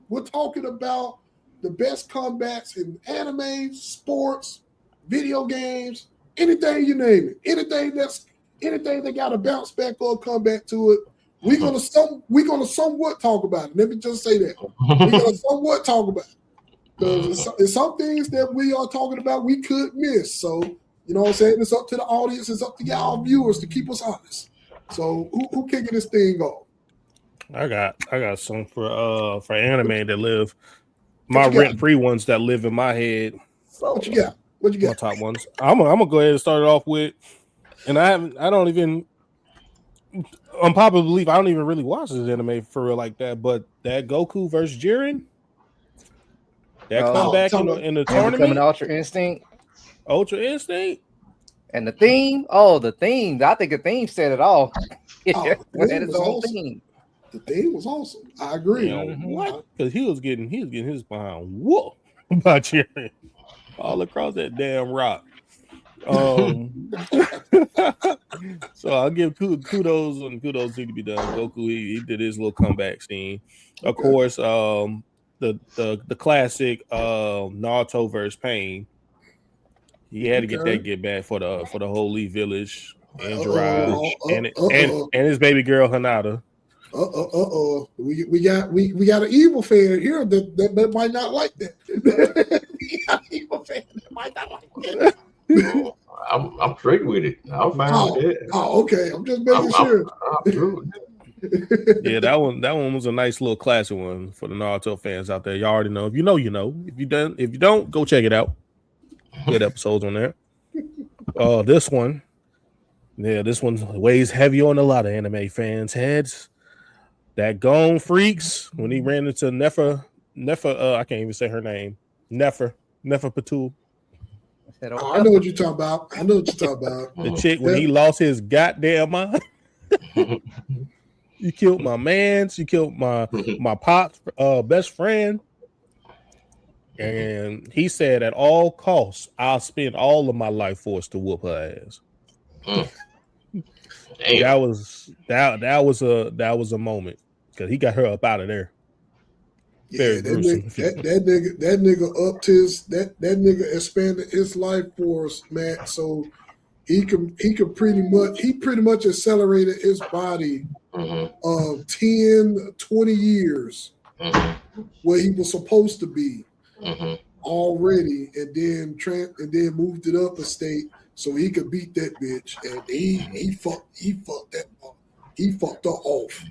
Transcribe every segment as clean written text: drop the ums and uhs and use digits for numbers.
We're talking about the best comebacks in anime, sports, video games, anything you name it. Anything that got a bounce back or a comeback to it. We're gonna somewhat talk about it. Let me just say that. We're gonna somewhat talk about it. Because it's some things that we are talking about we could miss. So, you know what I'm saying? It's up to the audience, it's up to y'all viewers to keep us honest. So who kicking this thing off? I got some for anime that live my rent-free ones that live in my head. What you got? My top ones. I'm gonna go ahead and start it off with, and unpopular belief, I don't even really watch this anime for real like that, but that Goku versus Jiren, that comeback in the tournament, becoming Ultra Instinct, and the theme. Oh, the theme! I think the theme said it all. The theme was awesome. I agree. What? Because he was getting his behind whoop by Jiren all across that damn rock. So I'll give kudos need to be done. Goku, he did his little comeback scene. Of course, the classic Naruto versus Pain. He had to get back for the Holy Village and Jiraiya and his baby girl Hinata. We got an evil fan here that might not like that. We got an evil fan that might not like that. I'm straight with it. I'm fine with it. Oh, okay. I'm just making sure. Yeah, that one was a nice little classic one for the Naruto fans out there. Y'all already know. If you know, you know. If you don't, go check it out. Good episodes on there. This one weighs heavy on a lot of anime fans' heads. That Gone Freaks when he ran into Nefer, I can't even say her name. Nefer Patul. I know what you're talking about. The chick when he lost his goddamn mind. You killed my mans. You killed my pop's best friend. And he said, at all costs, I'll spend all of my life force to whoop her ass. That was a moment because he got her up out of there. Yeah, that nigga upped that nigga expanded his life force, man. So he pretty much accelerated his body of 10, 20 years where he was supposed to be already, and then moved it up a state so he could beat that bitch, and he fucked that. He fucked her off.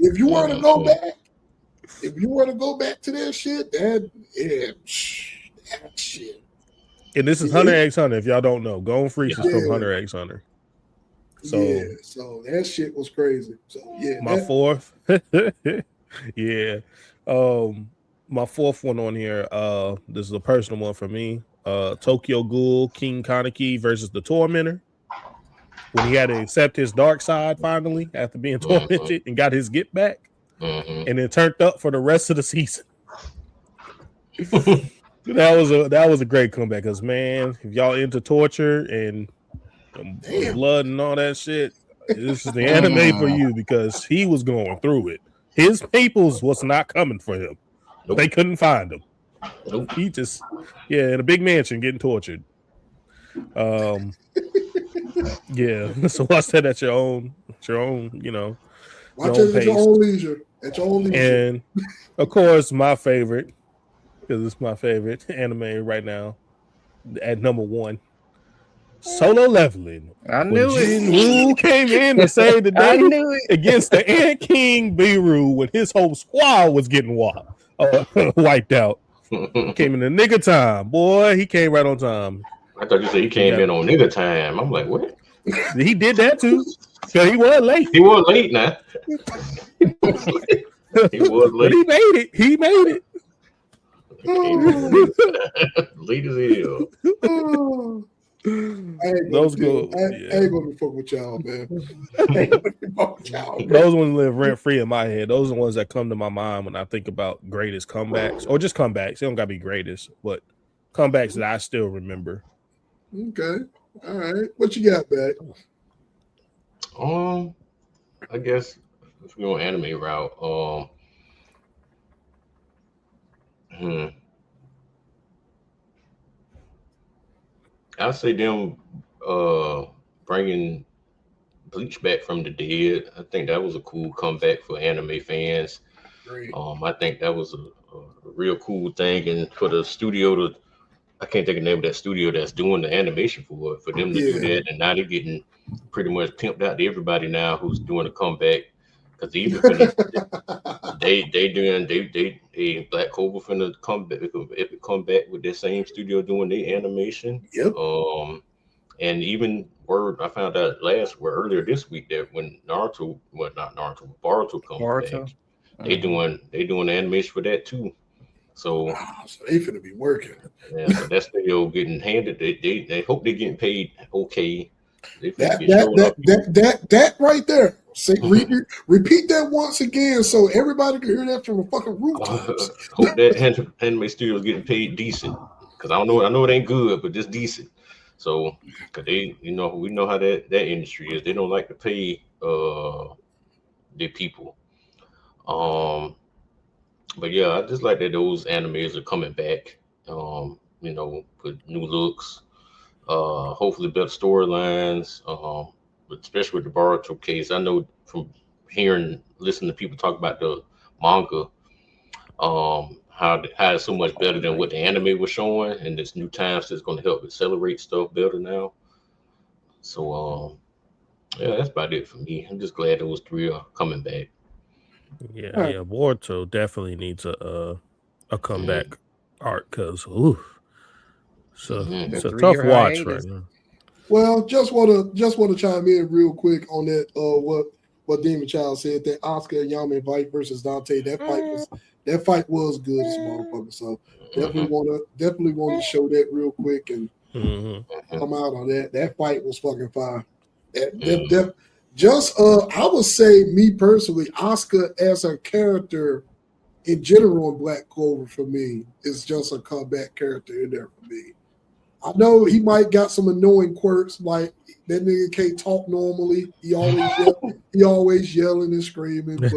If you were to go back to that shit, that shit. And this is Hunter x Hunter. If y'all don't know, Gone Freaks is from Hunter x Hunter. So so that shit was crazy. So fourth, my fourth one on here. This is a personal one for me. Tokyo Ghoul King Kaneki versus the Tormentor. When he had to accept his dark side finally after being tormented and got his get back, and then turned up for the rest of the season. that was a great comeback because, man, if y'all into torture and blood and all that shit, this is the anime for you because he was going through it. His peoples was not coming for him. They couldn't find him. He just in a big mansion getting tortured. Yeah, so watch that at your own, you know. Watch it at your own leisure. And of course, my favorite, because it's my favorite anime right now, at number one, Solo Leveling. I knew it. Jinwoo came in to save the day against the Ant King Biru when his whole squad was getting wiped out. Came in the nick of time, boy. He came right on time. I thought you said he came in on nigga time. I'm like, what? He did that too. Because he was late. He was late now. He was late. But he made it. Late as hell. Those go. I ain't gonna fuck with y'all, man. Those ones live rent free in my head. Those are the ones that come to my mind when I think about greatest comebacks, or just comebacks. They don't gotta be greatest, but comebacks that I still remember. Okay, all right. What you got back? I guess if we go anime route, I'd say them bringing Bleach back from the dead. I think that was a cool comeback for anime fans. Great. I think that was a real cool thing, and for the studio to, I can't think of the name of that studio that's doing the animation for it, for them to do that, and now they're getting pretty much pimped out to everybody now who's doing a comeback. Because even finna, they Black Cobra finna come back with that same studio doing their animation. Yep. And even word I found out earlier this week that when Naruto, well not Naruto, Boruto comes back, they doing animation for that too. So, so they finna be working. Yeah, so that studio getting handed. They hope they're getting paid okay. That right there. Say, repeat that once again so everybody can hear that from the fucking rooftops. Hope that anime studio is getting paid decent, because I know it ain't good, but just decent. So, cause we know how that industry is. They don't like to pay their people. But yeah, I just like that those animes are coming back. With new looks. Hopefully better storylines. But especially with the Boruto case, I know from listening to people talk about the manga, how it's so much better than what the anime was showing, and this new times that's going to help accelerate stuff better now. So, yeah, that's about it for me. I'm just glad those three are coming back. Yeah, Boruto definitely needs a comeback arc, because it's a tough watch right now. Well, just want to chime in real quick on that. What Demon Child said, that Oscar Yame fight versus Dante. That fight was good as a motherfucker. So definitely want to show that real quick and come out on that. That fight was fucking fire. I would say, me personally, Oscar as a character in general in Black Clover for me is just a comeback character in there for me. I know he might got some annoying quirks, like that nigga can't talk normally. He always yelling and screaming. But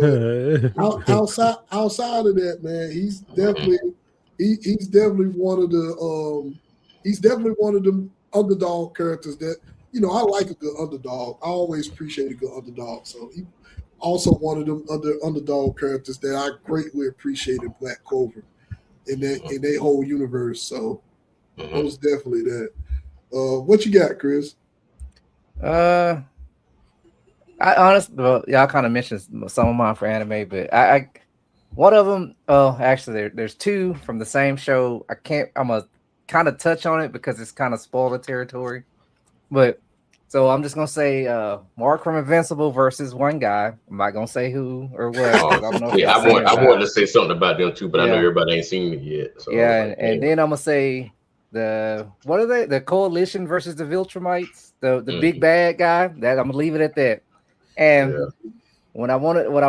outside of that, man, he's definitely one of the underdog characters that, I like a good underdog. I always appreciate a good underdog. So he also one of them underdog characters that I greatly appreciate in Black Clover in that whole universe. So it was definitely that. What you got, Chris? I honestly, y'all kind of mentioned some of mine for anime, but I one of them. Oh, actually, there's two from the same show. I'm gonna kind of touch on it because it's kind of spoiler territory. But so I'm just gonna say Mark from Invincible versus one guy. I'm not gonna say who or what. I don't know. I wanted to say something about them too, but I know everybody ain't seen it yet. So and then I'm gonna say what are they? The Coalition versus the Viltrumites, the big bad guy. That I'm gonna leave it at that. And what I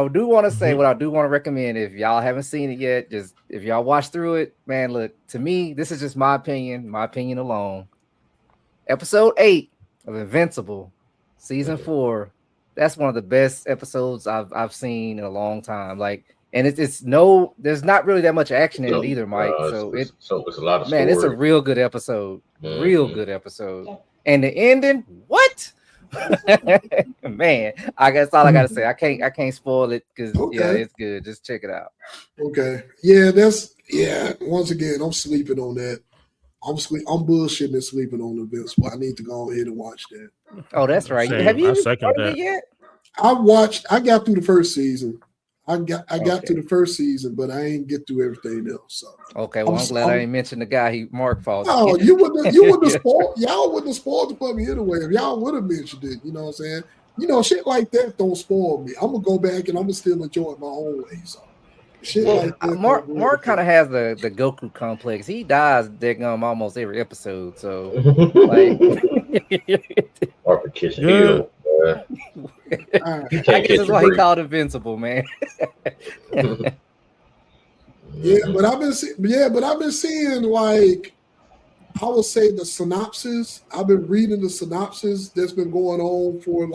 do want to recommend, if y'all haven't seen it yet, just if y'all watch through it, man, look, to me, this is just my opinion alone. Episode 8 of Invincible, season 4. That's one of the best episodes I've seen in a long time. Like, and there's not really that much action in it either, Mike. So it's a lot of story. It's a real good episode. Real good episode. And the ending, what? Man, I guess all I gotta say. I can't spoil it because it's good. Just check it out. Okay. Once again, I'm sleeping on that. I'm bullshitting and sleeping on the Invincible. I need to go ahead and watch that. Oh, that's right. Have you started it yet? I got through the first season. I got to the first season, but I ain't get through everything else. So. Okay, well, I'm glad I ain't mentioned the guy Mark falls. Oh, you wouldn't have spoiled. Y'all wouldn't have spoiled it for me anyway. If y'all would have mentioned it, you know what I'm saying? Shit like that don't spoil me. I'm gonna go back and I'm gonna still enjoy it my own way. So shit like that. Mark kind of has the Goku complex. He dies almost every episode. So like Mark the kitchen. I guess that's why he called Invincible, man. But I've been seeing, like, I would say, the synopsis. I've been reading the synopsis that's been going on for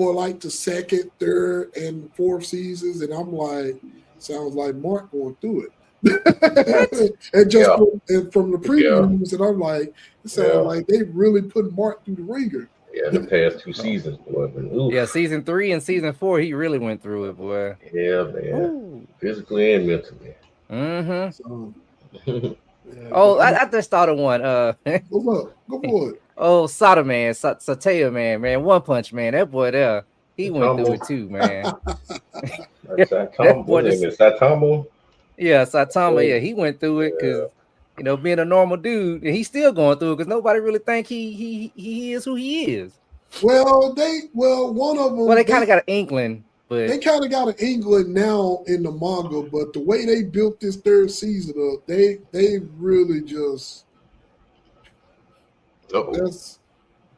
for like the second, third, and fourth seasons, and I'm like, sounds like Mark going through it. And just from the previews, and I'm like, it sounds like they really put Mark through the ringer. Yeah, the past 2 seasons, boy. Yeah, season 3 and season 4, he really went through it, boy. Yeah, man. Ooh. Physically and mentally. Mm-hmm. So, I just thought of one. Go for it. Oh, Sada Man, Sataya Man, One Punch Man. That boy there, he went through it too, man. Saitama? Yeah, Saitama. Yeah, he went through it because being a normal dude, and he's still going through it because nobody really think he is who he is. Well, one of them. Well, they kind of got an inkling, but they kind of got an inkling now in the manga. But the way they built this third season up, they really just. Third.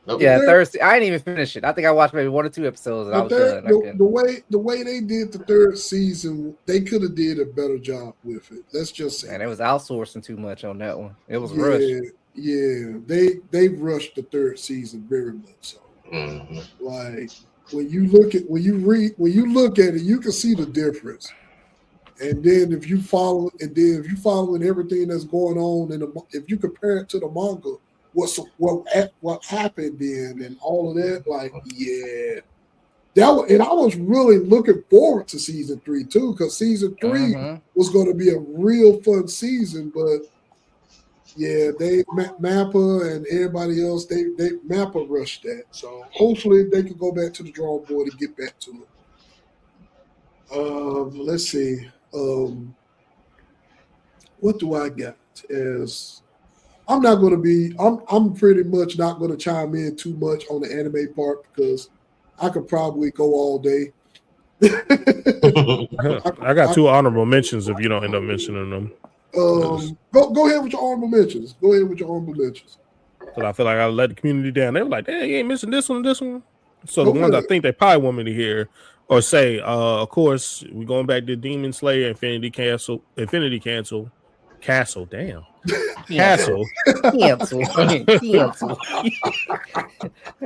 I didn't even finish it. I think I watched maybe 1 or 2 episodes, and I was done. The way they did the third season, they could have did a better job with it. Let's just say. And it was outsourcing too much on that one. It was rushed. Yeah, they rushed the third season very much so. Mm-hmm. Like when you look at it, you can see the difference. And then if you following everything that's going on, and if you compare it to the manga, what happened then and all of that, and I was really looking forward to season 3 too, because season 3 was going to be a real fun season, but they Mappa and everybody else, they Mappa rushed that. So hopefully they can go back to the drawing board and get back to it. Let's see. What do I got? I'm pretty much not going to chime in too much on the anime part because I could probably go all day. I got 2 honorable mentions if you don't end up mentioning them. Go ahead with your honorable mentions. But I feel like I let the community down. They were like, "Hey, you ain't missing this one, this one." So the ones I think they probably want me to hear or say, of course, we're going back to Demon Slayer, Infinity Castle. Damn. Castle. Cancel.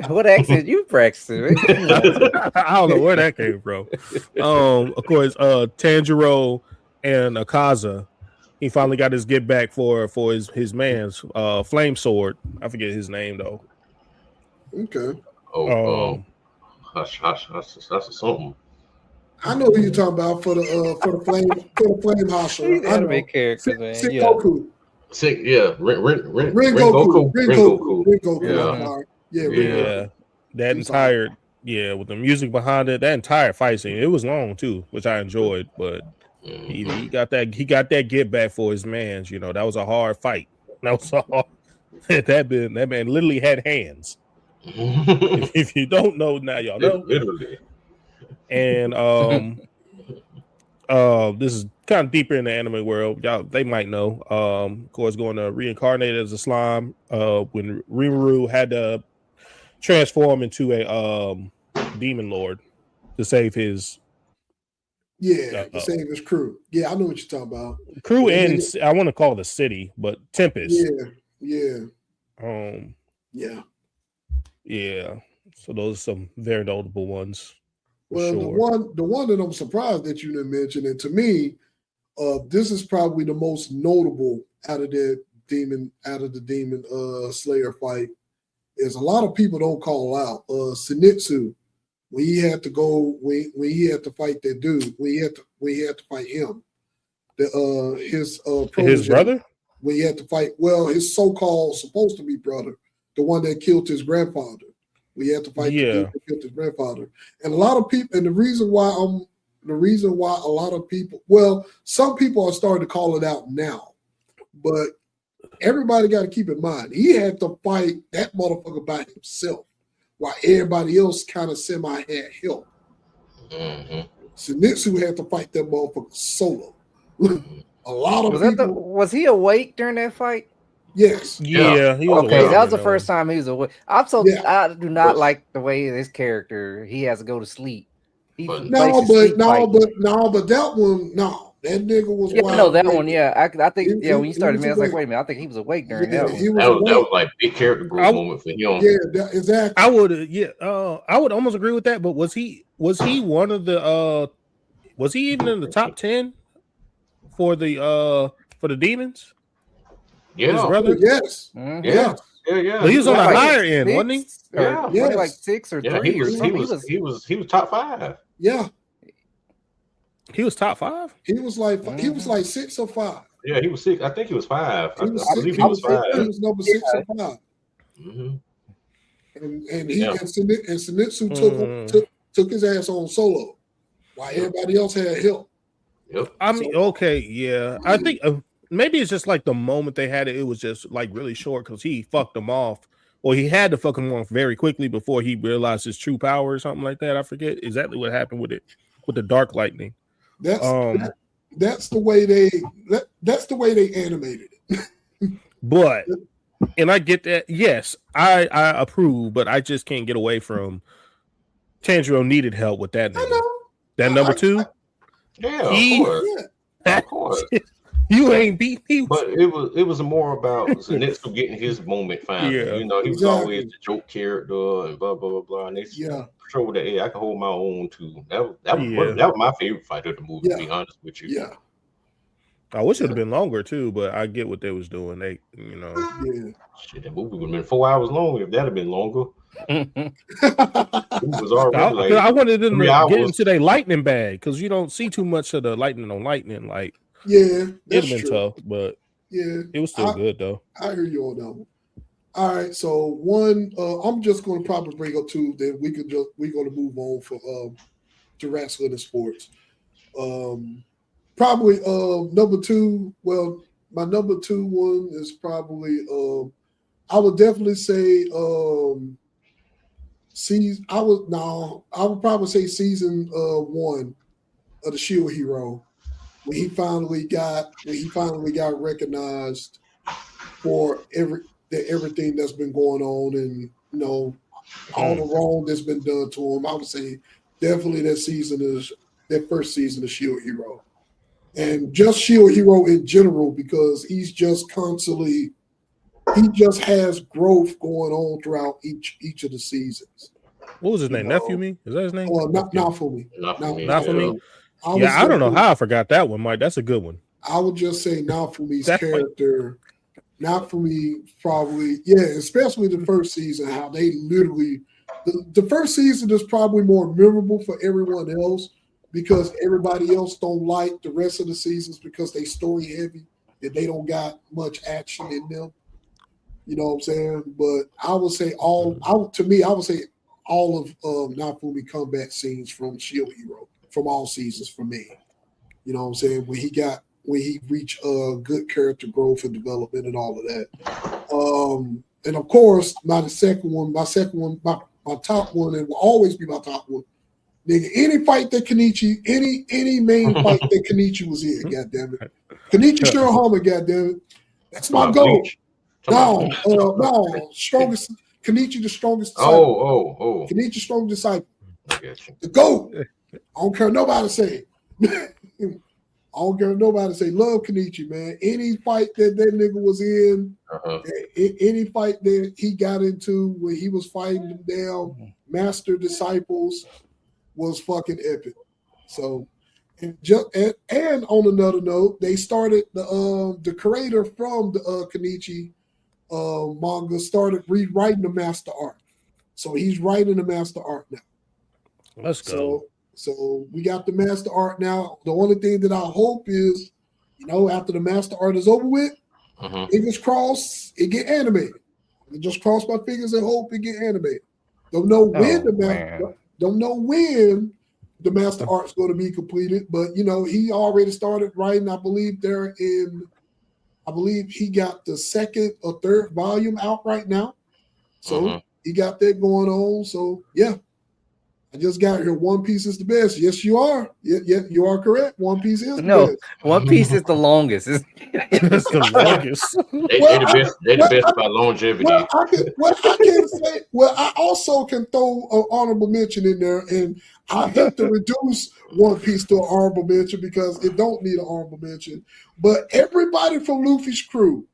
What accent you practicing? I don't know where that came from. Of course, Tanjiro and Akaza. He finally got his get back for his man's flame sword. I forget his name though. Okay. Hush, that's something. I know who you're talking about for the flame husher. He's anime characters, man. Goku. Rengoku. Yeah. That entire with the music behind it, that entire fight scene, it was long too, which I enjoyed, but he got that get back for his mans. That was a hard fight. That man literally had hands. If you don't know now, y'all know. Literally. And this is kind of deeper in the anime world. Y'all, they might know. Of course, going to reincarnate as a slime. When Rimuru had to transform into a demon lord to save his. To save his crew. Yeah, I know what you're talking about. Crew and I want to call it a city, but Tempest. Yeah. Yeah. So those are some very notable ones. Well, sure. the one that I'm surprised that you didn't mention, and to me, this is probably the most notable out of the demon Slayer fight, is a lot of people don't call out Zenitsu. When he had to fight that dude, when he had to fight him, his brother. When he had to fight, his so-called supposed to be brother, the one that killed his grandfather. We had to fight the dude that killed his grandfather, and a lot of people. And the reason why a lot of people, some people are starting to call it out now, but everybody got to keep in mind he had to fight that motherfucker by himself, while everybody else kind of semi had help. Zenitsu had to fight that motherfucker solo. A lot of people. Was he awake during that fight? Yes. Yeah. He was okay, that was the first time he was awake. I do not like the way his character, he has to go to sleep. But that one, no. That nigga was Yeah, wide. I know that awake. one. Yeah, I think. When you started, man, I was like, wait a minute, I think he was awake during that one. He was that was like big character growth moment for him. Yeah, exactly. I would almost agree with that. But was he one of the was he even in the top 10 for the demons? Yeah. His brother? Yes. Mhm. Yeah. But he was on the like higher end, wasn't he? Yeah, Yes. like 6 or 3 or something. He was top 5. Yeah. He was top 5. He was like 6 or 5. Yeah, he was 6. I think he was 5. He was I believe he was 5. He was number 6 or 5. Mm-hmm. And Zenitsu took his ass on solo while everybody else had help. Yep. I mean, okay, yeah. I think maybe it's just like the moment they had it was just like really short because he fucked them off. Well, he had to fuck him off very quickly before he realized his true power or something like that. I forget exactly what happened with the Dark Lightning. That's the way they animated it. But and I get that. Yes, I approve, but I just can't get away from Tanjiro needed help with that. I know. That number 2. Of course. You ain't beat me. But it was more about Zenitsu getting his moment finally. Yeah. You know, he was always the joke character and blah blah blah blah. And they showed that I can hold my own too. That was my favorite fight of the movie, to be honest with you. Yeah. I wish it would have been longer too, but I get what they was doing. They, Shit, that movie would have been 4 hours long if that had been longer. It was already I wanted them to get into their lightning bag because you don't see too much of the lightning on lightning. Like, it'd have been tough, but it was still good though. I hear you on that one. All right, so one, I'm just going to probably bring up 2. Then we're going to move on to wrestling and sports. Probably number 2. Well, my number 2 one is probably I would definitely say I would probably say season 1 of the Shield Hero when he finally got recognized for everything that's been going on and all the wrong that's been done to him. I would say definitely that first season of Shield Hero. And just Shield Hero in general, because he's just constantly, he just has growth going on throughout each of the seasons. What was his name? Nephew me? Is that his name? Not for me. Not for me. I don't know how I forgot that one, Mike. That's a good one. I would just say not for me's character. Not for me, probably. Yeah, especially the first season, how they literally the first season is probably more memorable for everyone else because everybody else don't like the rest of the seasons because they story heavy and they don't got much action in them. You know what I'm saying? But I would say all of Nafumi combat scenes from Shield Hero from all seasons for me. You know what I'm saying? When he reached good character growth and development and all of that. And of course, my top one, and will always be my top one. Nigga, any fight that Kenichi, any main fight that Kenichi was in, goddammit. Kenichi Shirahama, goddammit. That's my goal. No, strongest Kenichi, the strongest disciple. Kenichi, strongest disciple. The GOAT. I don't care nobody say it. I don't care nobody say love Kenichi, man. Any fight that nigga was in, any fight that he got into when he was fighting them down, master disciples, was fucking epic. So, and on another note, they started the creator from the Kenichi manga started rewriting the master art. So he's writing the master art now. Let's go. So we got the master art now. The only thing that I hope is, after the master art is over with, fingers crossed, it get animated. I just cross my fingers and hope it get animated. Don't know when the master art's going to be completed, but he already started writing. I believe he got the second or third volume out right now. So he got that going on. So yeah. I just got here. One Piece is the best. Yes, you are. Yeah, you are correct. One Piece is the best. One Piece is the longest. It's the longest. They the best by longevity. I can say. Well, I also can throw an honorable mention in there, and I hate to reduce One Piece to an honorable mention because it don't need an honorable mention. But everybody from Luffy's crew,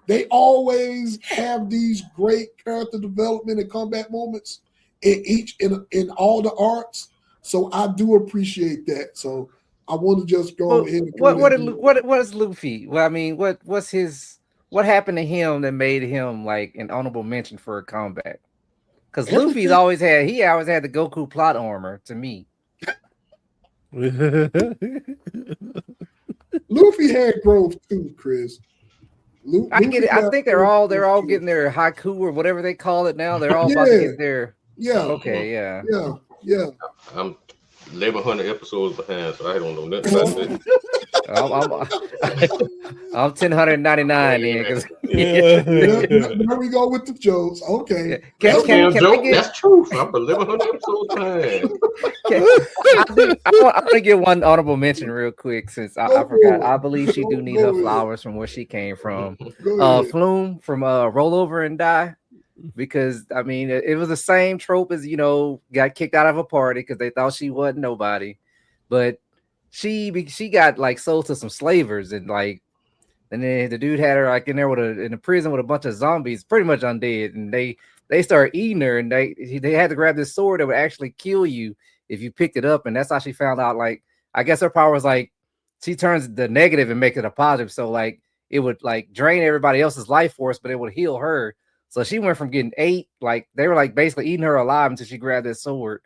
they always have these great character development and combat moments in all the arcs. So I do appreciate that. So I want to just go ahead and what is Luffy? Well, I mean, what happened to him that made him like an honorable mention for a comeback? Because Luffy's always had the Goku plot armor to me. Luffy had growth too, Chris. I get it. I think they're all getting their haiku or whatever they call it now. They're all about to get their Okay, yeah. I'm 1,100 episodes behind, so I don't know nothing about it. I'm 1,099 then. There we go with the jokes. Okay. That's true. I'm 1,100 episodes behind. I'm gonna get one honorable mention real quick since I forgot. I believe she do need her flowers from where she came from. Flume from Roll Over and Die. Because I mean, it was the same trope as got kicked out of a party because they thought she wasn't nobody, but she got like sold to some slavers and then the dude had her like in there in a prison with a bunch of zombies, pretty much undead, and they started eating her, and they had to grab this sword that would actually kill you if you picked it up, and that's how she found out. Like I guess her power was like she turns the negative and makes it a positive, so like it would like drain everybody else's life force, but it would heal her. So she went from getting ate, like they were like basically eating her alive until she grabbed this sword.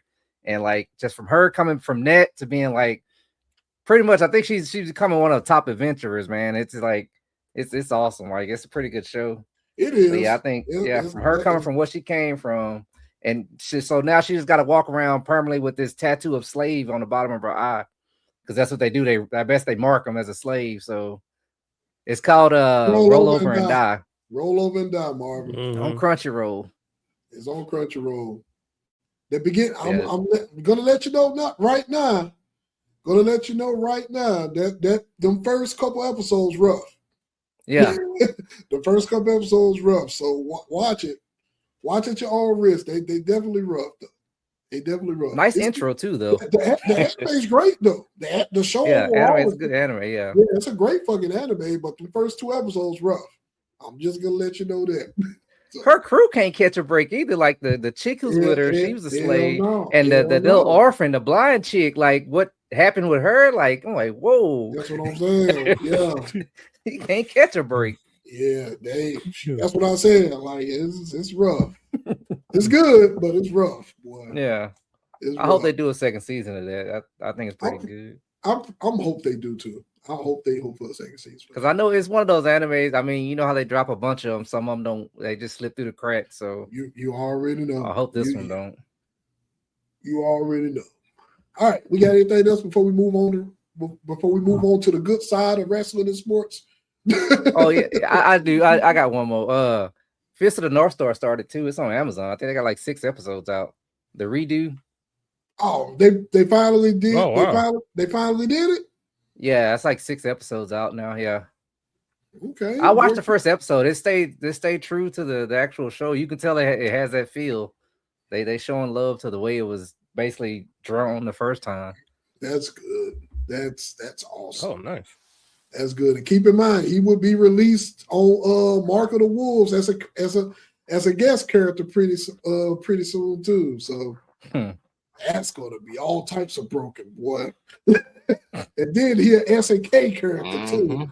And like just from her coming from net to being like pretty much, I think she's becoming one of the top adventurers, man. It's like it's awesome. Like it's a pretty good show. It is. But yeah, I think from her coming from what she came from, and so now she just got to walk around permanently with this tattoo of slave on the bottom of her eye, because that's what they do. I guess they mark them as a slave. So it's called Roll Over and Die. Roll Over and Die, Marvin. Mm-hmm. On Crunchyroll. It's on Crunchyroll. I'm gonna let you know right now. Gonna let you know right now that them first couple episodes rough. Yeah. The first couple episodes rough. So watch it. Watch at your own risk. They definitely rough though. They definitely rough. Nice intro too, though. The anime is great though. The show. Yeah, anime is good anime. Yeah, it's a great fucking anime. But the first 2 episodes rough. I'm just gonna let you know that. So, her crew can't catch a break either. Like the chick who's with her, she was a slave, and the little orphan, the blind chick. Like what happened with her? Like I'm like, whoa. That's what I'm saying. Yeah, he can't catch a break. Yeah, that's what I'm saying. Like it's rough. It's good, but it's rough, boy. Yeah, I hope they do a second season of that. I think it's pretty good. I'm hope they do too. I hope they hope for a second season. Because I know it's one of those animes. I mean, you know how they drop a bunch of them. Some of them don't. They just slip through the cracks. So you already know. I hope this one don't. You already know. All right, we got anything else before we move on to the good side of wrestling and sports? Oh yeah, I do. I got one more. Fist of the North Star started too. It's on Amazon. I think they got like 6 episodes out. The redo. Oh, they finally did. Oh, wow. They finally did it. Yeah, it's like 6 episodes out now. Yeah. Okay. I watched the first episode. It stayed true to the actual show. You can tell it has that feel. They showing love to the way it was basically drawn the first time. That's good. That's awesome. Oh, nice. That's good. And keep in mind, he will be released on Mark of the Wolves as a guest character pretty soon too. So that's gonna be all types of broken, boy. And then he an SNK character too.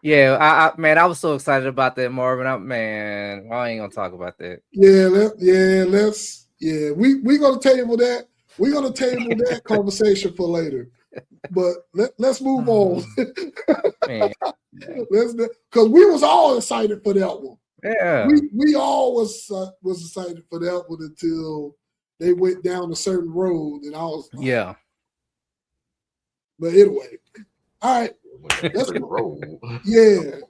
Yeah, I was so excited about that, Marvin. I ain't gonna talk about that. We're gonna table that. We're gonna table that conversation for later. But let's move on. Because we was all excited for that one. Yeah, we all was excited for that one until they went down a certain road, and I was like, yeah. But anyway, all right. Let's roll. Yeah.